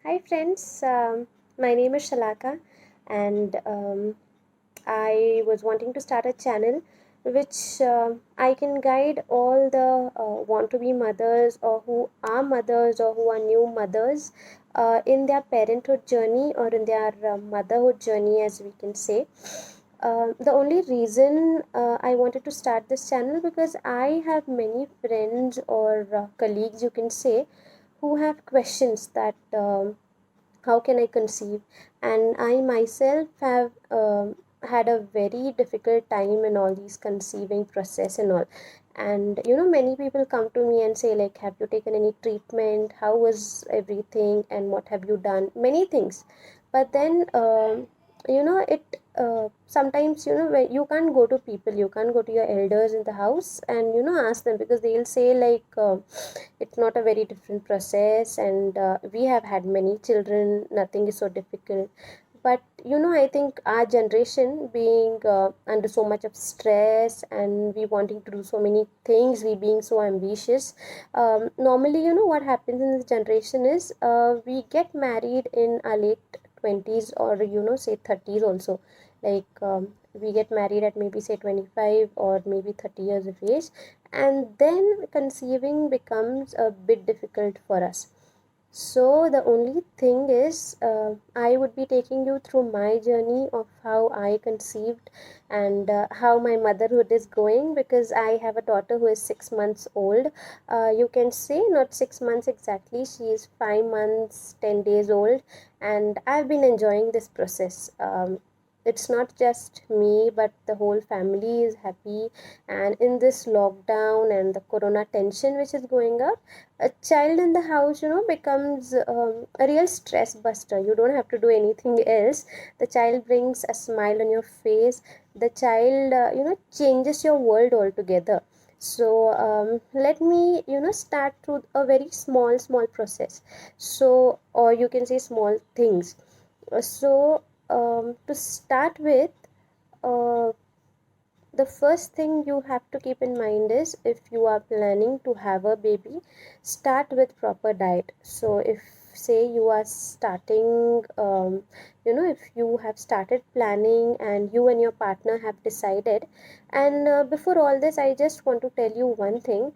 Hi friends, my name is Shalaka and I was wanting to start a channel which I can guide all the want to be mothers or who are mothers or who are new mothers in their parenthood journey or in their motherhood journey, as we can say. The only reason I wanted to start this channel because I have many friends or colleagues, you can say, who have questions that how can I conceive, and I myself have had a very difficult time in all these conceiving process and all. And many people come to me and say, like, have you taken any treatment, how was everything, and what have you done, many things. But then it sometimes when you can't go to people, you can't go to your elders in the house and ask them, because they'll say like it's not a very different process, and we have had many children, nothing is so difficult. But I think our generation being under so much of stress, and we wanting to do so many things, we being so ambitious, normally what happens in this generation is we get married in our late 20s, or say 30s also. Like we get married at maybe say 25 or maybe 30 years of age, and then conceiving becomes a bit difficult for us. So the only thing is, I would be taking you through my journey of how I conceived and how my motherhood is going, because I have a daughter who is 6 months old. You can say not 6 months exactly; she is 5 months, 10 days old, and I've been enjoying this process. It's not just me, but the whole family is happy. And in this lockdown and the corona tension which is going up, a child in the house becomes a real stress buster. You don't have to do anything else. The child brings a smile on your face. The child changes your world altogether. So let me start through a very small process. So, or you can say small things. So to start with, uh, the first thing you have to keep in mind is, if you are planning to have a baby, start with proper diet. So if say you are starting if you have started planning and you and your partner have decided, and before all this, I just want to tell you one thing: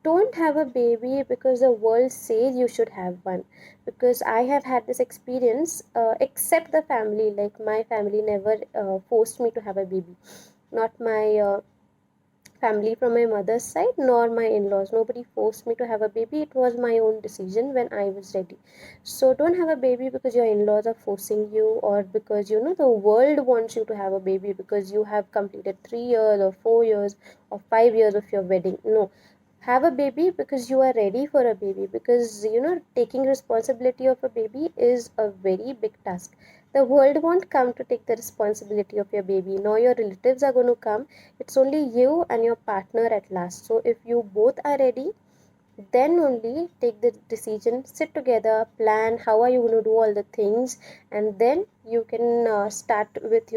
don't have a baby because the world says you should have one. Because I have had this experience, except the family, like my family never forced me to have a baby. Not my family from my mother's side, nor my in-laws. Nobody forced me to have a baby. It was my own decision when I was ready. So don't have a baby because your in-laws are forcing you, or because the world wants you to have a baby because you have completed 3 years or 4 years or 5 years of your wedding. No, have a baby because you are ready for a baby, because taking responsibility of a baby is a very big task. The world won't come to take the responsibility of your baby, nor your relatives are going to come. It's only you and your partner at last. So if you both are ready, then only take the decision, sit together, plan how are you going to do all the things, and then you can start with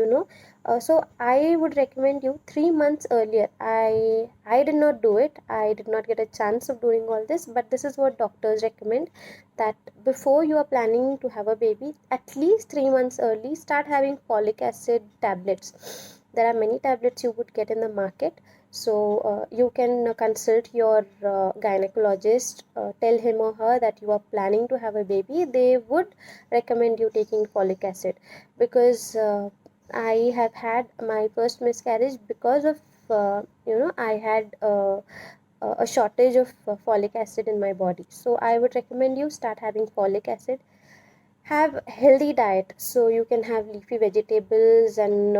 so I would recommend you 3 months earlier. I did not do it, I did not get a chance of doing all this, but this is what doctors recommend, that before you are planning to have a baby, at least 3 months early, start having folic acid tablets. There are many tablets you would get in the market. So you can consult your gynecologist, tell him or her that you are planning to have a baby. They would recommend you taking folic acid, because I have had my first miscarriage because of I had a shortage of folic acid in my body. So I would recommend you start having folic acid. Have healthy diet, so you can have leafy vegetables and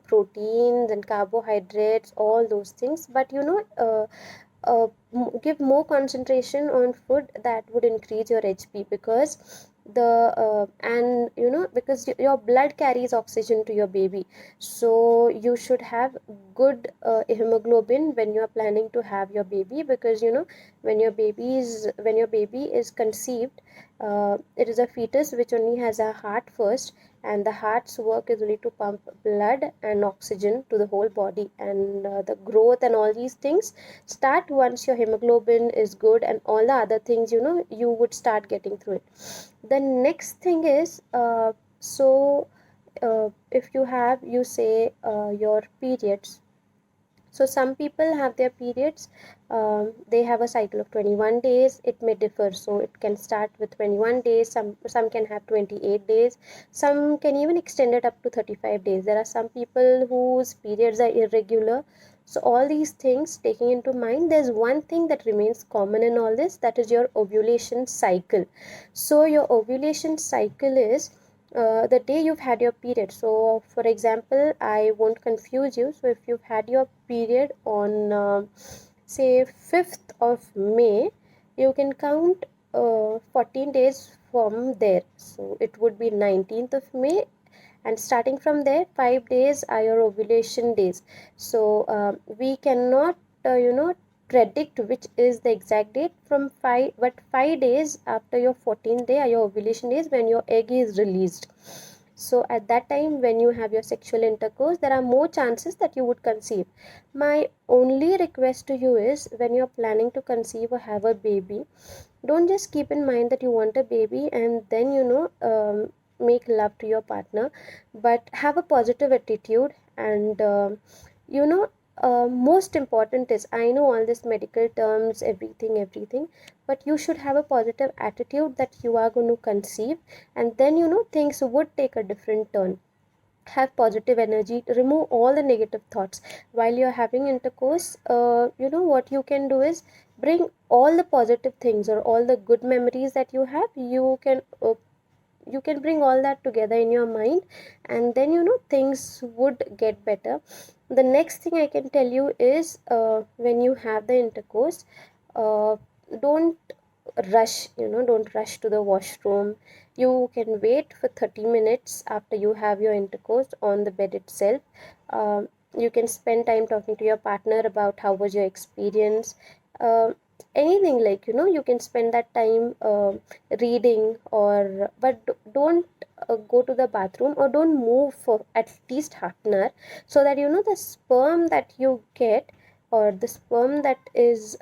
proteins and carbohydrates, all those things. But give more concentration on food that would increase your HP, because the and because your blood carries oxygen to your baby. So you should have good hemoglobin when you are planning to have your baby, because when your baby is conceived, it is a fetus which only has a heart first, and the heart's work is only to pump blood and oxygen to the whole body, and the growth and all these things start once your hemoglobin is good, and all the other things, you would start getting through it. The next thing is, if you have, you say, your periods. So some people have their periods, they have a cycle of 21 days. It may differ, so it can start with 21 days, some can have 28 days, some can even extend it up to 35 days. There are some people whose periods are irregular. So all these things taking into mind, there's one thing that remains common in all this, that is your ovulation cycle. So your ovulation cycle is the day you've had your period. So for example, I won't confuse you. So if you've had your period on say 5th of May, you can count 14 days from there. So it would be 19th of May, and starting from there, 5 days are your ovulation days. So we cannot predict which is the exact date from 5, but 5 days after your 14th day are your ovulation days, when your egg is released. So at that time, when you have your sexual intercourse, there are more chances that you would conceive. My only request to you is, when you're planning to conceive or have a baby, don't just keep in mind that you want a baby and then make love to your partner, but have a positive attitude. And most important is, I know all this medical terms, everything, but you should have a positive attitude that you are going to conceive, and then things would take a different turn. Have positive energy, remove all the negative thoughts while you're having intercourse. What you can do is bring all the positive things or all the good memories that you have. You can bring all that together in your mind, and then things would get better. The next thing I can tell you is, when you have the intercourse, uh, don't don't rush to the washroom. You can wait for 30 minutes after you have your intercourse on the bed itself. You can spend time talking to your partner about how was your experience. Anything, like you can spend that time reading, or but don't go to the bathroom, or don't move for at least half an hour, so that the sperm that you get, or the sperm that is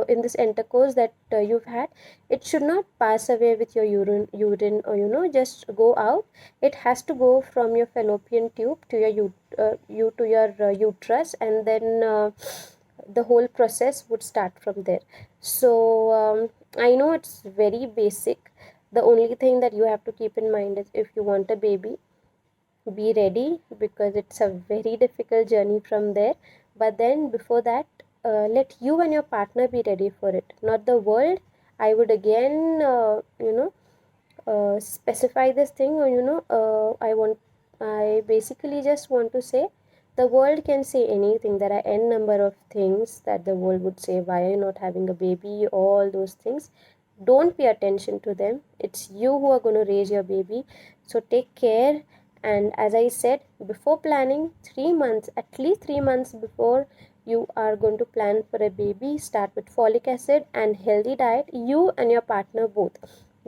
in this intercourse that you've had, it should not pass away with your urine, or just go out. It has to go from your fallopian tube to your uterus, and then the whole process would start from there. So I know it's very basic. The only thing that you have to keep in mind is, if you want a baby, be ready, because it's a very difficult journey from there. But then before that, let you and your partner be ready for it, not the world. I would again specify this thing, or I basically just want to say, the world can say anything. There are n number of things that the world would say, why are you not having a baby, all those things. Don't pay attention to them. It's you who are going to raise your baby. So take care. And as I said, before planning, 3 months, at least 3 months before you are going to plan for a baby, start with folic acid and healthy diet, you and your partner both.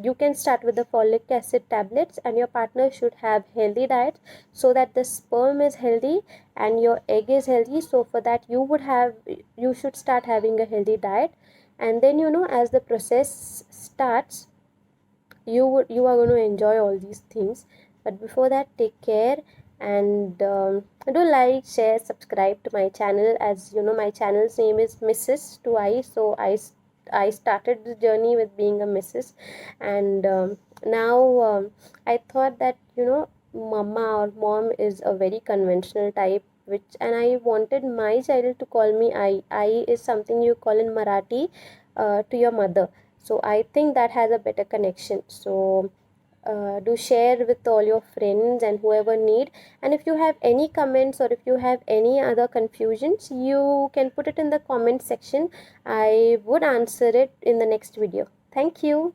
You can start with the folic acid tablets, and your partner should have healthy diet, so that the sperm is healthy and your egg is healthy. So for that, you should start having a healthy diet. And then as the process starts, you are going to enjoy all these things. But before that, take care. And do like, share, subscribe to my channel. As you know, my channel's name is Mrs. to I. So I started the journey with being a Mrs. And now I thought that mama or mom is a very conventional type, and I wanted my child to call me I. I is something you call in Marathi to your mother. So I think that has a better connection. So do share with all your friends and whoever need. And if you have any comments, or if you have any other confusions, you can put it in the comment section. I would answer it in the next video. Thank you.